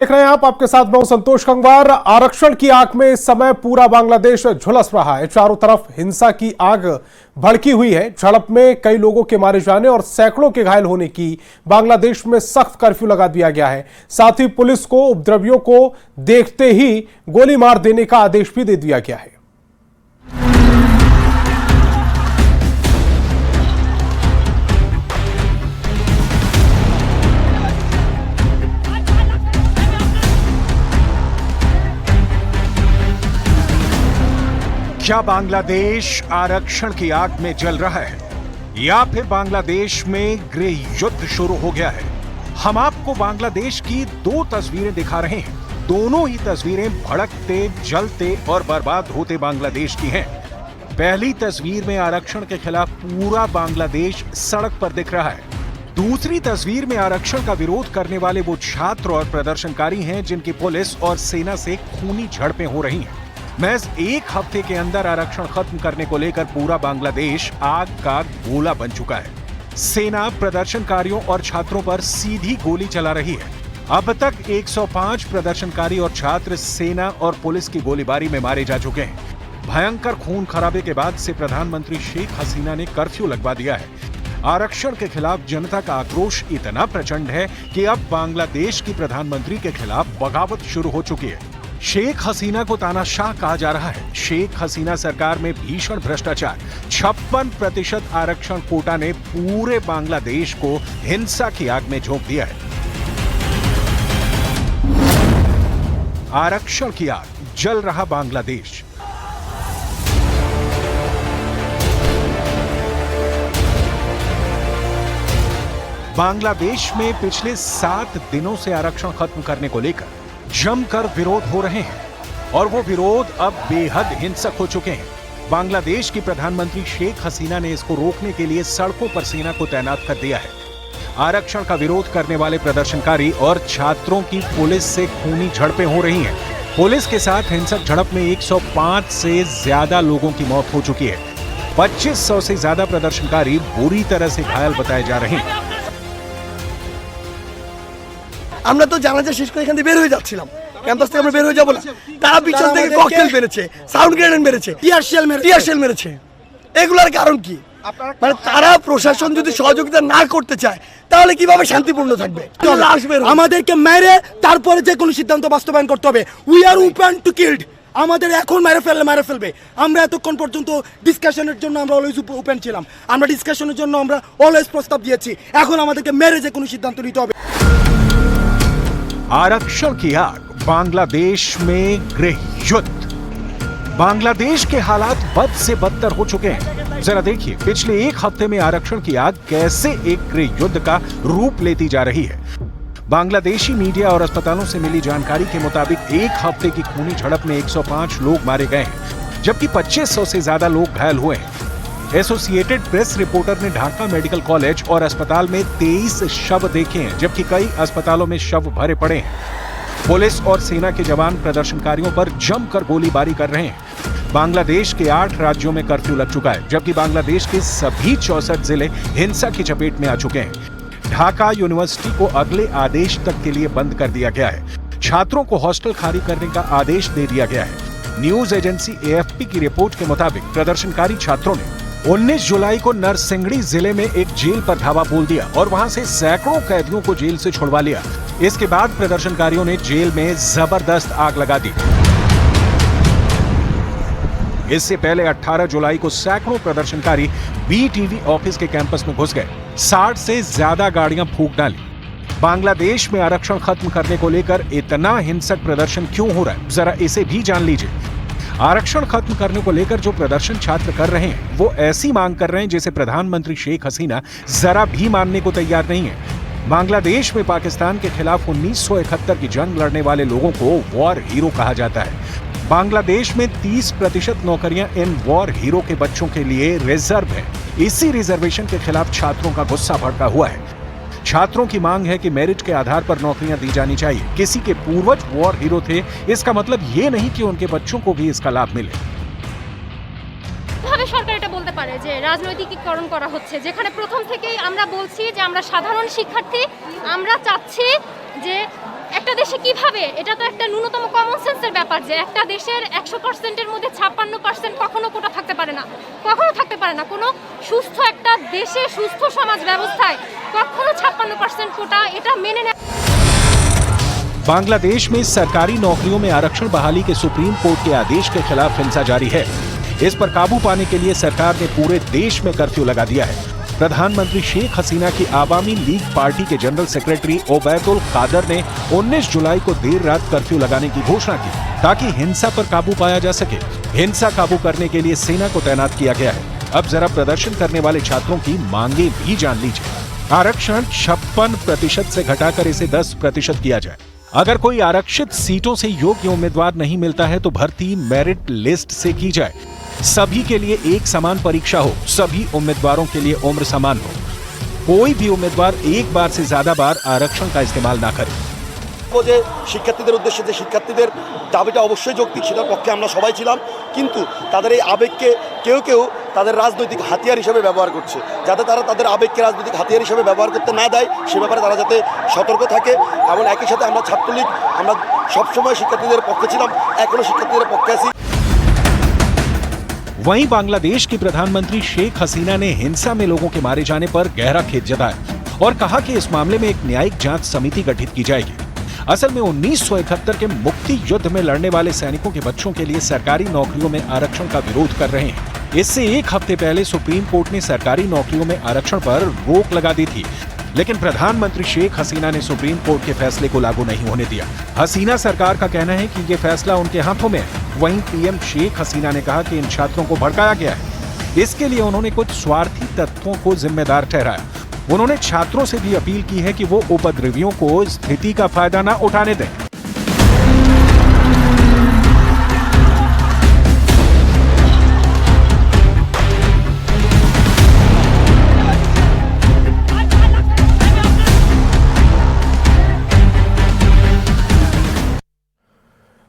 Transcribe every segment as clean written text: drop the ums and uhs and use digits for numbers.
देख रहे हैं आप, आपके साथ मैं हूं संतोष गंगवार। आरक्षण की आग में इस समय पूरा बांग्लादेश झुलस रहा है। चारों तरफ हिंसा की आग भड़की हुई है। झड़प में कई लोगों के मारे जाने और सैकड़ों के घायल होने की बांग्लादेश में सख्त कर्फ्यू लगा दिया गया है। साथ ही पुलिस को उपद्रवियों को देखते ही गोली मार देने का आदेश भी दे दिया गया है। क्या बांग्लादेश आरक्षण की आग में जल रहा है या फिर बांग्लादेश में गृह युद्ध शुरू हो गया है? हम आपको बांग्लादेश की दो तस्वीरें दिखा रहे हैं। दोनों ही तस्वीरें भड़कते, जलते और बर्बाद होते बांग्लादेश की हैं। पहली तस्वीर में आरक्षण के खिलाफ पूरा बांग्लादेश सड़क पर दिख रहा है। दूसरी तस्वीर में आरक्षण का विरोध करने वाले वो छात्र और प्रदर्शनकारी हैं जिनकी पुलिस और सेना से खूनी झड़पें हो रही हैं। महज एक हफ्ते के अंदर आरक्षण खत्म करने को लेकर पूरा बांग्लादेश आग का गोला बन चुका है। सेना प्रदर्शनकारियों और छात्रों पर सीधी गोली चला रही है। अब तक 105 प्रदर्शनकारी और छात्र सेना और पुलिस की गोलीबारी में मारे जा चुके हैं। भयंकर खून खराबे के बाद से प्रधानमंत्री शेख हसीना ने कर्फ्यू लगवा दिया है। आरक्षण के खिलाफ जनता का आक्रोश इतना प्रचंड है कि अब बांग्लादेश की प्रधानमंत्री के खिलाफ बगावत शुरू हो चुकी है। शेख हसीना को तानाशाह कहा जा रहा है। शेख हसीना सरकार में भीषण भ्रष्टाचार, 56% आरक्षण कोटा ने पूरे बांग्लादेश को हिंसा की आग में झोंक दिया है। आरक्षण की आग, जल रहा बांग्लादेश। बांग्लादेश में पिछले 7 दिनों से आरक्षण खत्म करने को लेकर जमकर विरोध हो रहे हैं और वो विरोध अब बेहद हिंसक हो चुके हैं। बांग्लादेश की प्रधानमंत्री शेख हसीना ने इसको रोकने के लिए सड़कों पर सेना को तैनात कर दिया है। आरक्षण का विरोध करने वाले प्रदर्शनकारी और छात्रों की पुलिस से खूनी झड़पें हो रही हैं। पुलिस के साथ हिंसक झड़प में 105 से ज्यादा लोगों की मौत हो चुकी है। 2500 से ज्यादा प्रदर्शनकारी बुरी तरह से घायल बताए जा रहे हैं। আমরা তো জানাজা শেষ করে এখান থেকে বের হয়ে যাচ্ছিলাম, ক্যাম্পাস থেকে আমরা বের হয়ে যাব না, তারা পিছন থেকে ককটেল মেরেছে, সাউন্ড গ্রেনেড মেরেছে, টিয়ারশেল মেরেছে। এগুলোর কারণ কি? মানে তারা প্রশাসন যদি সহযোগিতা না করতে চায় তাহলে কিভাবে শান্তিপূর্ণ থাকবে? আমাদেরকে মেরে তারপরে যে কোনো সিদ্ধান্ত বাস্তবায়ন করতে হবে। We are open to killed. আমাদের এখন মেরে ফেলবে। আমরা এতক্ষণ পর্যন্ত ডিসকাশনের জন্য আমরা অলওয়েজ ওপেন ছিলাম। আমরা ডিসকাশনের জন্য আমরা অলওয়েজ প্রস্তাব দিয়েছি। এখন আমাদেরকে মেরে যে কোনো সিদ্ধান্ত নিতে হবে। आरक्षण की आग, बांग्लादेश में गृह युद्ध। बांग्लादेश के हालात बद से बदतर हो चुके हैं। जरा देखिए पिछले एक हफ्ते में आरक्षण की आग कैसे एक गृह युद्ध का रूप लेती जा रही है। बांग्लादेशी मीडिया और अस्पतालों से मिली जानकारी के मुताबिक एक हफ्ते की खूनी झड़प में 105 लोग मारे गए हैं, जबकि 2500 से ज्यादा लोग घायल हुए हैं। एसोसिएटेड प्रेस रिपोर्टर ने ढाका मेडिकल कॉलेज और अस्पताल में 23 शव देखे हैं, जबकि कई अस्पतालों में शव भरे पड़े हैं। पुलिस और सेना के जवान प्रदर्शनकारियों पर जमकर गोलीबारी कर रहे हैं। बांग्लादेश के 8 राज्यों में कर्फ्यू लग चुका है, जबकि बांग्लादेश के सभी 64 जिले हिंसा की चपेट में आ चुके हैं। ढाका यूनिवर्सिटी को अगले आदेश तक के लिए बंद कर दिया गया है। छात्रों को हॉस्टल खाली करने का आदेश दे दिया गया है। न्यूज एजेंसी एएफपी की रिपोर्ट के मुताबिक प्रदर्शनकारी छात्रों ने 19 जुलाई को नरसिंगड़ी जिले में एक जेल पर धावा बोल दिया और वहां से सैकड़ों कैदियों को जेल से छुड़वा लिया। इसके बाद प्रदर्शनकारियों ने जेल में जबरदस्त आग लगा दी। इससे पहले 18 जुलाई को सैकड़ों प्रदर्शनकारी बीटीवी ऑफिस के कैंपस में घुस गए। 60 से ज्यादा गाड़ियां फूंक डाली। बांग्लादेश में आरक्षण खत्म करने को लेकर इतना हिंसक प्रदर्शन क्यों हो रहा है, जरा इसे भी जान लीजिए। आरक्षण खत्म करने को लेकर जो प्रदर्शन छात्र कर रहे हैं वो ऐसी मांग कर रहे हैं जैसे प्रधानमंत्री शेख हसीना जरा भी मानने को तैयार नहीं है। बांग्लादेश में पाकिस्तान के खिलाफ 1971 की जंग लड़ने वाले लोगों को वॉर हीरो कहा जाता है। बांग्लादेश में 30% नौकरियां इन वॉर हीरो के बच्चों के लिए रिजर्व है। इसी रिजर्वेशन के खिलाफ छात्रों का गुस्सा भड़का हुआ है। छात्रों की मांग है कि मेरिट के आधार पर नौकरियां दी जानी चाहिए। किसी के पूर्वज वॉर हीरो थे, इसका मतलब ये नहीं कि उनके बच्चों को भी इसका लाभ मिले। সরকার এটা বলতে পারে যে রাজনৈতিকীকরণ করা হচ্ছে, যেখানে প্রথম থেকেই আমরা বলছি যে আমরা সাধারণ শিক্ষার্থী, আমরা চাচ্ছি যে একটা একটা দেশে কিভাবে, এটা তো একটা ন্যূনতম কমন সেন্সের ব্যাপার যে একটা দেশের 100%-এর মধ্যে 56% কখনো কোটা থাকতে পারে না, কখনো থাকতে পারে না। কোনো সুস্থ একটা দেশে, সুস্থ সমাজ ব্যবস্থায় কখনো 56% কোটা এটা মেনে নেয়। बांग्लादेश में सरकारी नौकरियों में आरक्षण बहाली के सुप्रीम कोर्ट के आदेश के खिलाफ हिंसा जारी है। इस पर काबू पाने के लिए सरकार ने पूरे देश में कर्फ्यू लगा दिया है। प्रधानमंत्री शेख हसीना की आवामी लीग पार्टी के जनरल सेक्रेटरी ओबैदुल कादर ने 19 जुलाई को देर रात कर्फ्यू लगाने की घोषणा की ताकि हिंसा पर काबू पाया जा सके। हिंसा काबू करने के लिए सेना को तैनात किया गया है। अब जरा प्रदर्शन करने वाले छात्रों की मांगे भी जान लीजिए। आरक्षण 56% से घटाकर इसे 10% किया जाए। अगर कोई आरक्षित सीटों से योग्य उम्मीदवार नहीं मिलता है तो भर्ती मेरिट लिस्ट से की जाए। सभी के लिए एक समान परीक्षा हो, सभी उम्मीदवारों के लिए उम्र समान हो। कोई भी उम्मीदवार एक बार से ज्यादा बार आरक्षण का इस्तेमाल ना करे। যে শিক্ষার্থীদের উদ্দেশ্যে যে শিক্ষার্থীদের দাবিটা অবশ্যই যৌক্তিক, সেটার পক্ষে আমরা সবাই ছিলাম, কিন্তু তাদের এই আবেগকে কেউ কেউ তাদের রাজনৈতিক হাতিয়ার হিসেবে ব্যবহার করছে। যাতে তারা তাদের আবেগকে রাজনৈতিক হাতিয়ার হিসেবে ব্যবহার করতে না দেয় সে ব্যাপারে তারা যাতে সতর্ক থাকে। এবং একই সাথে আমরা ছাত্রলীগ আমরা সবসময় শিক্ষার্থীদের পক্ষে ছিলাম, এখনো শিক্ষার্থীদের পক্ষে আছি। वहीं बांग्लादेश की प्रधानमंत्री शेख हसीना ने हिंसा में लोगों के मारे जाने पर गहरा खेद जताया और कहा कि इस मामले में एक न्यायिक जांच समिति गठित की जाएगी। असल में 1971 के मुक्ति युद्ध में लड़ने वाले सैनिकों के बच्चों के लिए सरकारी नौकरियों में आरक्षण का विरोध कर रहे हैं। इससे एक हफ्ते पहले सुप्रीम कोर्ट ने सरकारी नौकरियों में आरक्षण पर रोक लगा दी थी, लेकिन प्रधानमंत्री शेख हसीना ने सुप्रीम कोर्ट के फैसले को लागू नहीं होने दिया। हसीना सरकार का कहना है कि ये फैसला उनके हाथों में है। वहीं पीएम शेख हसीना ने कहा कि इन छात्रों को भड़काया गया है। इसके लिए उन्होंने कुछ स्वार्थी तत्वों को जिम्मेदार ठहराया। उन्होंने छात्रों से भी अपील की है कि वो उपद्रवियों को स्थिति का फायदा न उठाने दें।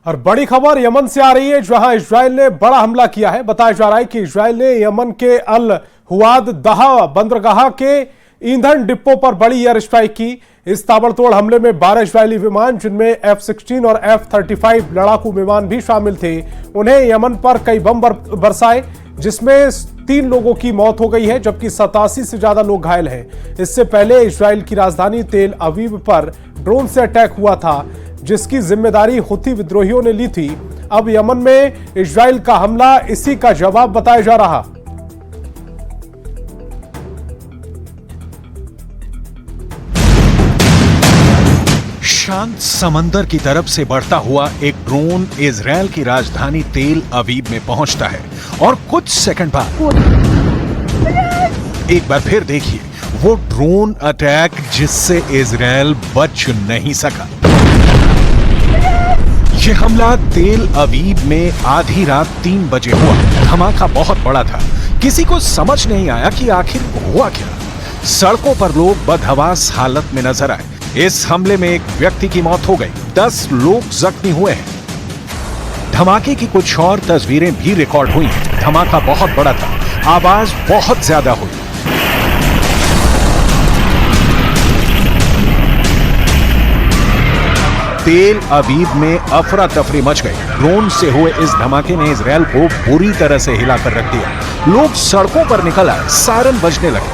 और बड़ी खबर यमन से आ रही है, जहां इजराइल ने बड़ा हमला किया है। बताया जा रहा है कि इजराइल ने यमन के अल हुआद दहा बंदरगाह के ईंधन डिपो पर बड़ी एयर स्ट्राइक की। इस ताबड़तोड़ हमले में 12 इजरायली विमान, जिनमें F-16 और F-35 लड़ाकू विमान भी शामिल थे, उन्हें यमन पर कई बम बरसाए, जिसमें 3 लोगों की मौत हो गई है, जबकि 87 से ज्यादा लोग घायल हैं। इससे पहले इजराइल की राजधानी तेल अवीव पर ड्रोन से अटैक हुआ था, जिसकी जिम्मेदारी हुती विद्रोहियों ने ली थी। अब यमन में इजराइल का हमला इसी का जवाब बताया जा रहा। शांत समंदर की तरफ से बढ़ता हुआ एक ड्रोन इजराइल की राजधानी तेल अवीव में पहुंचता है और कुछ सेकंड बाद एक बार फिर देखिए वो ड्रोन अटैक जिससे इजराइल बच नहीं सका। यह हमला तेल अवीव में आधी रात 3 बजे हुआ। धमाका बहुत बड़ा था, किसी को समझ नहीं आया कि आखिर हुआ क्या। सड़कों पर लोग बदहवास हालत में नजर आए। इस हमले में एक व्यक्ति की मौत हो गई, 10 लोग जख्मी हुए हैं। धमाके की कुछ और तस्वीरें भी रिकॉर्ड हुई हैं। धमाका बहुत बड़ा था, आवाज बहुत ज्यादा हुई। तेल अवीव में अफरा तफरी मच गई। ड्रोन से हुए इस धमाके ने इजराइल को बुरी तरह से हिलाकर रख दिया। लोग सड़कों पर निकल आए, सायरन बजने लगे।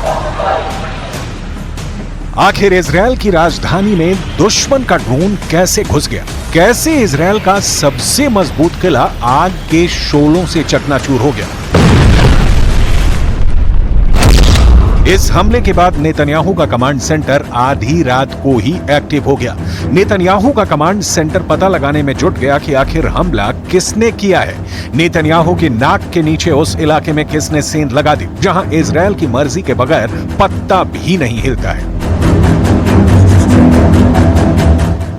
आखिर इजराइल की राजधानी में दुश्मन का ड्रोन कैसे घुस गया? कैसे इजराइल का सबसे मजबूत किला आग के शोलों से चकनाचूर हो गया? इस हमले के बाद नेतन्याहू का कमांड सेंटर आधी रात को ही एक्टिव हो गया। नेतन्याहू का कमांड सेंटर पता लगाने में जुट गया कि आखिर हमला किसने किया है। नेतन्याहू की नाक के नीचे उस इलाके में किसने सेंध लगा दी, जहां इजराइल की मर्जी के बगैर पत्ता भी नहीं हिलता है।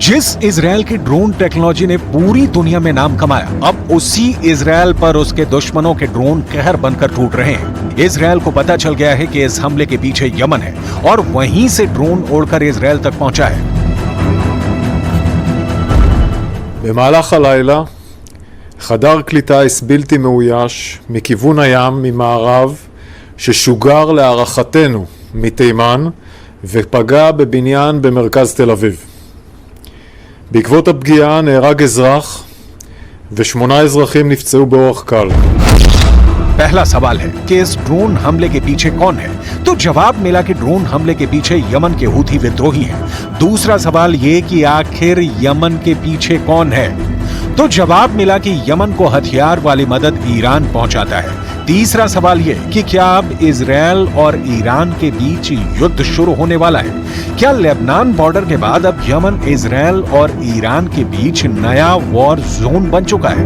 जिस इजराइल की ड्रोन टेक्नोलॉजी ने पूरी दुनिया में नाम कमाया, अब उसी इजराइल पर उसके दुश्मनों के ड्रोन कहर बनकर टूट रहे हैं। इजराइल को पता चल गया है कि इस हमले के पीछे यमन है और वहीं से ड्रोन उड़कर इजराइल तक पहुंचा है। במהלך הלילה חדר כלי טיס בלתי מאויש מכיוון הים ממערב ששוגר להערכתנו מתימן ופגע בבניין במרכז תל אביב. בעקבות הפגיעה נהרג אזרח ו8 אזרחים נפצעו באורח קל. पहला सवाल है कि इस ड्रोन हमले के पीछे कौन है, तो जवाब मिला कि ड्रोन हमले के पीछे यमन के हूथी विद्रोही हैं। दूसरा सवाल ये कि आखिर यमन के पीछे कौन है, तो जवाब मिला कि यमन को हथियार वाली मदद ईरान पहुंचाता है। तीसरा सवाल ये कि क्या अब इजरायल और ईरान के बीच युद्ध शुरू होने वाला है? क्या लेबनान बॉर्डर के बाद अब यमन, इजरायल और ईरान के बीच नया वॉर जोन बन चुका है?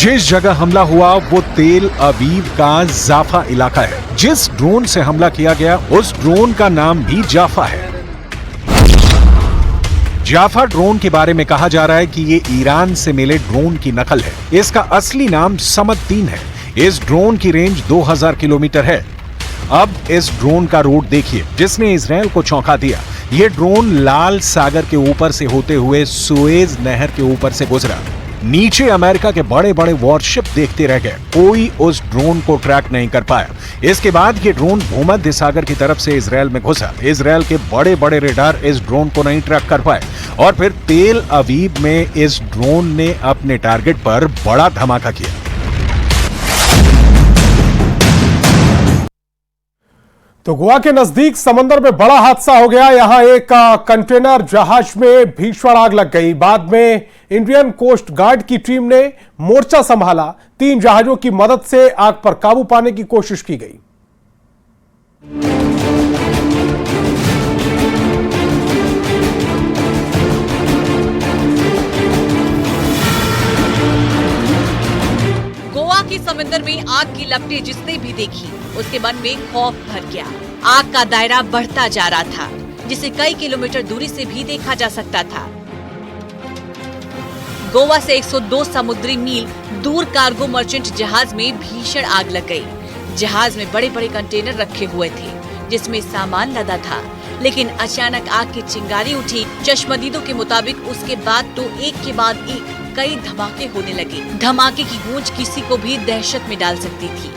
जिस जगह हमला हुआ वो तेल अवीव का जाफा इलाका है। जिस ड्रोन से हमला किया गया उस ड्रोन का नाम भी जाफा है। जाफा ड्रोन के बारे में कहा जा रहा है कि ये ईरान से मिले ड्रोन की नकल है। इसका असली नाम समद 3 है। इस ड्रोन की रेंज 2000 किलोमीटर है। अब इस ड्रोन का रूट देखिए जिसने इजराइल को चौंका दिया। ये ड्रोन लाल सागर के ऊपर से होते हुए सुएज नहर के ऊपर से गुजरा। नीचे अमेरिका के बड़े बड़े वॉरशिप देखते रह गए, कोई उस ड्रोन को ट्रैक नहीं कर पाया। इसके बाद ये ड्रोन भूमध्य सागर की तरफ से इजराइल में घुसा। इजराइल के बड़े बड़े रेडार इस ड्रोन को नहीं ट्रैक कर पाए और फिर तेल अवीव में इस ड्रोन ने अपने टारगेट पर बड़ा धमाका किया। तो गोवा के नजदीक समंदर में बड़ा हादसा हो गया। यहां एक कंटेनर जहाज में भीषण आग लग गई। बाद में इंडियन कोस्ट गार्ड की टीम ने मोर्चा संभाला। 3 जहाजों की मदद से आग पर काबू पाने की कोशिश की गई। गोवा के समंदर में आग की लपटें जिसने भी देखी उसके मन में खौफ भर गया। आग का दायरा बढ़ता जा रहा था जिसे कई किलोमीटर दूरी से भी देखा जा सकता था। गोवा से 102 समुद्री मील दूर कार्गो मर्चेंट जहाज में भीषण आग लग गई। जहाज में बड़े बड़े कंटेनर रखे हुए थे जिसमें सामान लदा था, लेकिन अचानक आग की चिंगारी उठी। चश्मदीदों के मुताबिक उसके बाद तो एक के बाद एक कई धमाके होने लगे। धमाके की गूंज किसी को भी दहशत में डाल सकती थी।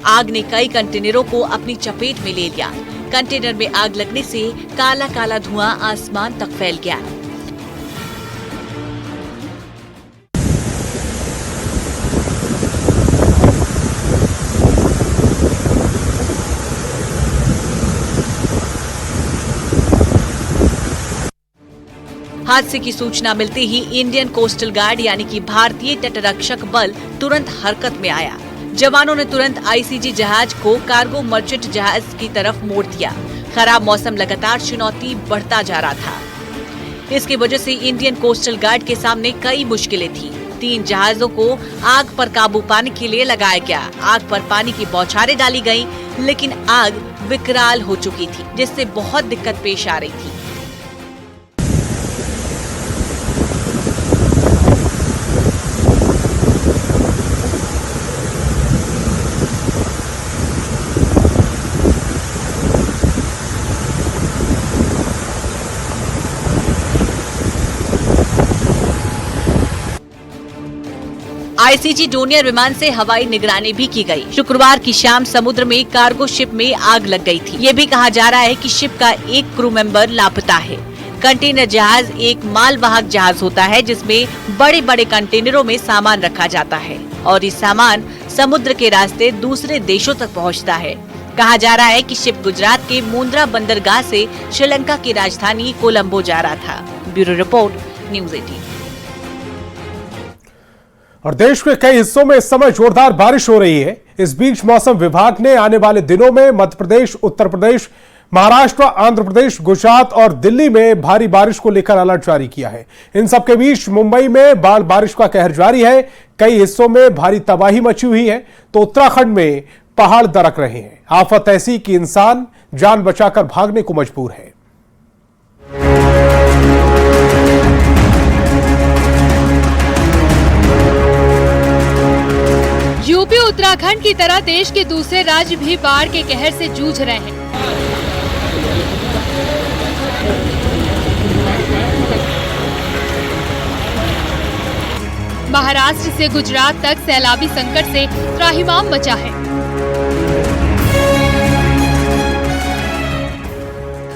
आग ने कई कंटेनरों को अपनी चपेट में ले लिया। कंटेनर में आग लगने से काला काला धुआं आसमान तक फैल गया। हादसे की सूचना मिलते ही इंडियन कोस्टल गार्ड यानी कि भारतीय तटरक्षक बल तुरंत हरकत में आया। जवानों ने तुरंत आईसीजी जहाज को कार्गो मर्चेंट जहाज की तरफ मोड़ दिया। खराब मौसम लगातार चुनौती बढ़ता जा रहा था। इसकी वजह से इंडियन कोस्टल गार्ड के सामने कई मुश्किलें थी। 3 जहाजों को आग पर काबू पाने के लिए लगाया गया। आग पर पानी की बौछारें डाली गई, लेकिन आग विकराल हो चुकी थी जिससे बहुत दिक्कत पेश आ रही थी। आईसीजी डोनियर विमान से हवाई निगरानी भी की गई। शुक्रवार की शाम समुद्र में कार्गो शिप में आग लग गई थी। ये भी कहा जा रहा है कि शिप का एक क्रू मेंबर लापता है। कंटेनर जहाज एक मालवाहक जहाज होता है जिसमें बड़े बड़े कंटेनरों में सामान रखा जाता है और ये सामान समुद्र के रास्ते दूसरे देशों तक पहुंचता है। कहा जा रहा है कि शिप गुजरात के मुंद्रा बंदरगाह से श्रीलंका की राजधानी कोलंबो जा रहा था। Bureau report, news 18। और देश के कई हिस्सों में इस समय जोरदार बारिश हो रही है। इस बीच मौसम विभाग ने आने वाले दिनों में मध्य प्रदेश, उत्तर प्रदेश, महाराष्ट्र, आंध्र प्रदेश, गुजरात और दिल्ली में भारी बारिश को लेकर अलर्ट जारी किया है। इन सबके बीच मुंबई में बाढ़ बारिश का कहर जारी है। कई हिस्सों में भारी तबाही मची हुई है तो उत्तराखंड में पहाड़ दरक रहे हैं। आफत ऐसी कि इंसान जान बचाकर भागने को मजबूर है। यूपी उत्तराखंड की तरह देश के दूसरे राज्य भी बाढ़ के कहर से जूझ रहे हैं। महाराष्ट्र से गुजरात तक सैलाबी संकट से त्राहिमाम मचा है।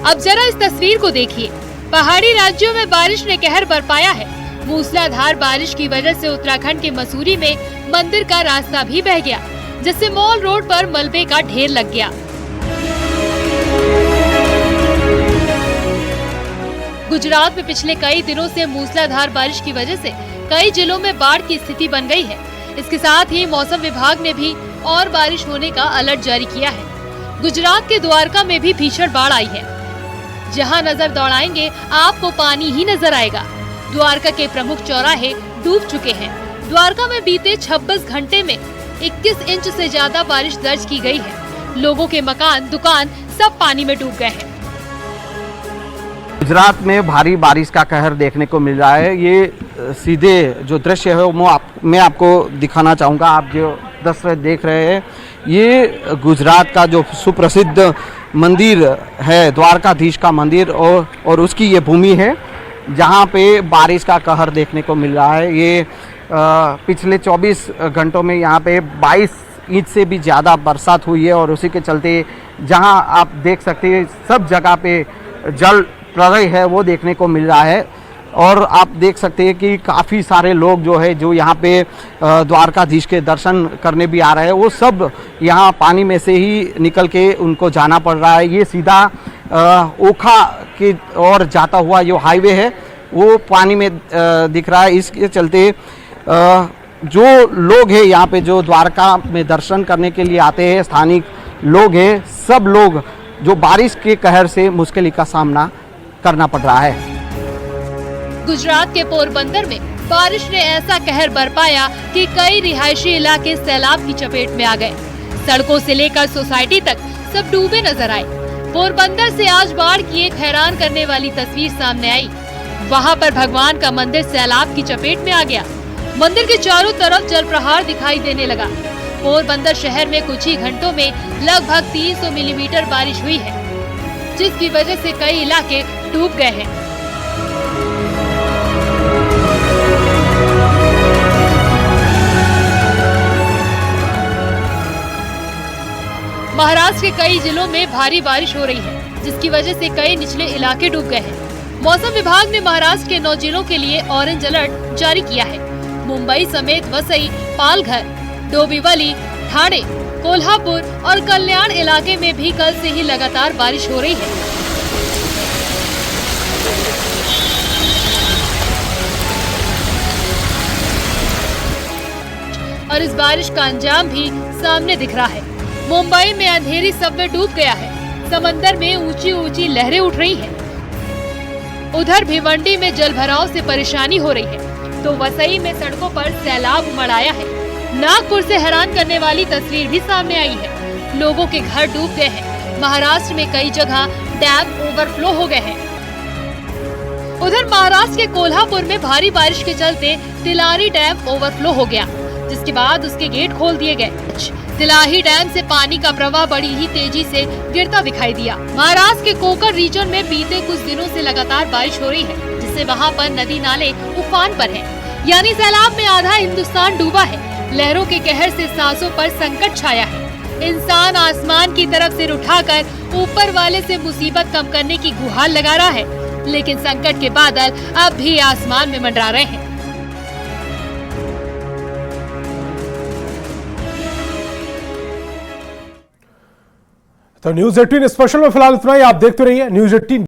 अब जरा इस तस्वीर को देखिए। पहाड़ी राज्यों में बारिश ने कहर बरपाया है। मूसलाधार बारिश की वजह से उत्तराखंड के मसूरी में मंदिर का रास्ता भी बह गया, जिससे मॉल रोड पर मलबे का ढेर लग गया। गुजरात में पिछले कई दिनों से मूसलाधार बारिश की वजह से कई जिलों में बाढ़ की स्थिति बन गई है। इसके साथ ही मौसम विभाग ने भी और बारिश होने का अलर्ट जारी किया है। गुजरात के द्वारका में भी भीषण बाढ़ आई है। जहां नजर दौड़ाएंगे आपको पानी ही नजर आएगा। द्वारका के प्रमुख चौराहे डूब चुके हैं। द्वारका में बीते 26 घंटे में 21 इंच से ज्यादा बारिश दर्ज की गई है। लोगों के मकान, दुकान सब पानी में डूब गए हैं। गुजरात में भारी बारिश का कहर देखने को मिल रहा है। ये सीधे जो दृश्य है वो मैं आपको दिखाना चाहूँगा। आप जो दृश्य देख रहे हैं ये गुजरात का जो सुप्रसिद्ध मंदिर है, द्वारकाधीश का मंदिर, और उसकी ये भूमि है जहाँ पे बारिश का कहर देखने को मिल रहा है। ये पिछले 24 घंटों में यहाँ पे 22 इंच से भी ज़्यादा बरसात हुई है और उसी के चलते जहाँ आप देख सकते हैं सब जगह पे जल प्रलय है वो देखने को मिल रहा है। और आप देख सकते हैं कि काफ़ी सारे लोग जो है जो यहाँ पे द्वारकाधीश के दर्शन करने भी आ रहे हैं, वो सब यहाँ पानी में से ही निकल के उनको जाना पड़ रहा है। ये सीधा ओखा की ओर जाता हुआ जो हाईवे है वो पानी में दिख रहा है। इसके चलते जो लोग हैं यहाँ पे जो द्वारका में दर्शन करने के लिए आते हैं, स्थानिक लोग हैं, सब लोग जो बारिश के कहर से मुश्किल का सामना करना पड़ रहा है। गुजरात के पोरबंदर में बारिश ने ऐसा कहर बरपाया कि कई रिहायशी इलाके सैलाब की चपेट में आ गए। सड़कों से लेकर सोसाइटी तक सब डूबे नजर आए। पोरबंदर से आज बाढ़ की एक हैरान करने वाली तस्वीर सामने आई। वहां पर भगवान का मंदिर सैलाब की चपेट में आ गया। मंदिर के चारों तरफ जल प्रहार दिखाई देने लगा। पोरबंदर शहर में कुछ ही घंटों में लगभग 300 मिलीमीटर बारिश हुई है, जिसकी वजह से कई इलाके डूब गए हैं। महाराष्ट्र के कई जिलों में भारी बारिश हो रही है, जिसकी वजह से कई निचले इलाके डूब गए हैं। मौसम विभाग ने महाराष्ट्र के 9 जिलों के लिए ऑरेंज अलर्ट जारी किया है। मुंबई समेत वसई, पालघर, डोंबिवली, ठाणे, कोल्हापुर और कल्याण इलाके में भी कल से ही लगातार बारिश हो रही है। और इस बारिश का अंजाम भी सामने दिख रहा है। मुंबई में अंधेरी सबवे डूब गया है। समंदर में ऊंची ऊंची लहरें उठ रही हैं। उधर भिवंडी में जलभराव से परेशानी हो रही है, तो वसई में सड़कों पर सैलाब उमड़ आया है। नागपुर से हैरान करने वाली तस्वीर भी सामने आई है। लोगों के घर डूब गए हैं। महाराष्ट्र में कई जगह डैम ओवरफ्लो हो गए हैं। उधर महाराष्ट्र के कोल्हापुर में भारी बारिश के चलते तिलारी डैम ओवरफ्लो हो गया, जिसके बाद उसके गेट खोल दिए गए। तिलाही डैम से पानी का प्रवाह बड़ी ही तेजी से गिरता दिखाई दिया। महाराष्ट्र के कोकर रीजन में बीते कुछ दिनों से लगातार बारिश हो रही है, जिससे वहां पर नदी नाले उफान पर हैं। यानी सैलाब में आधा हिंदुस्तान डूबा है। लहरों के कहर से सांसों पर संकट छाया है। इंसान आसमान की तरफ सिर उठाकर ऊपर वाले से मुसीबत कम करने की गुहार लगा रहा है, लेकिन संकट के बादल अब भी आसमान में मंडरा रहे हैं। तो न्यूज़ 18 स्पेशल में फिलहाल इतना ही। आप देखते रहिए न्यूज़ 18।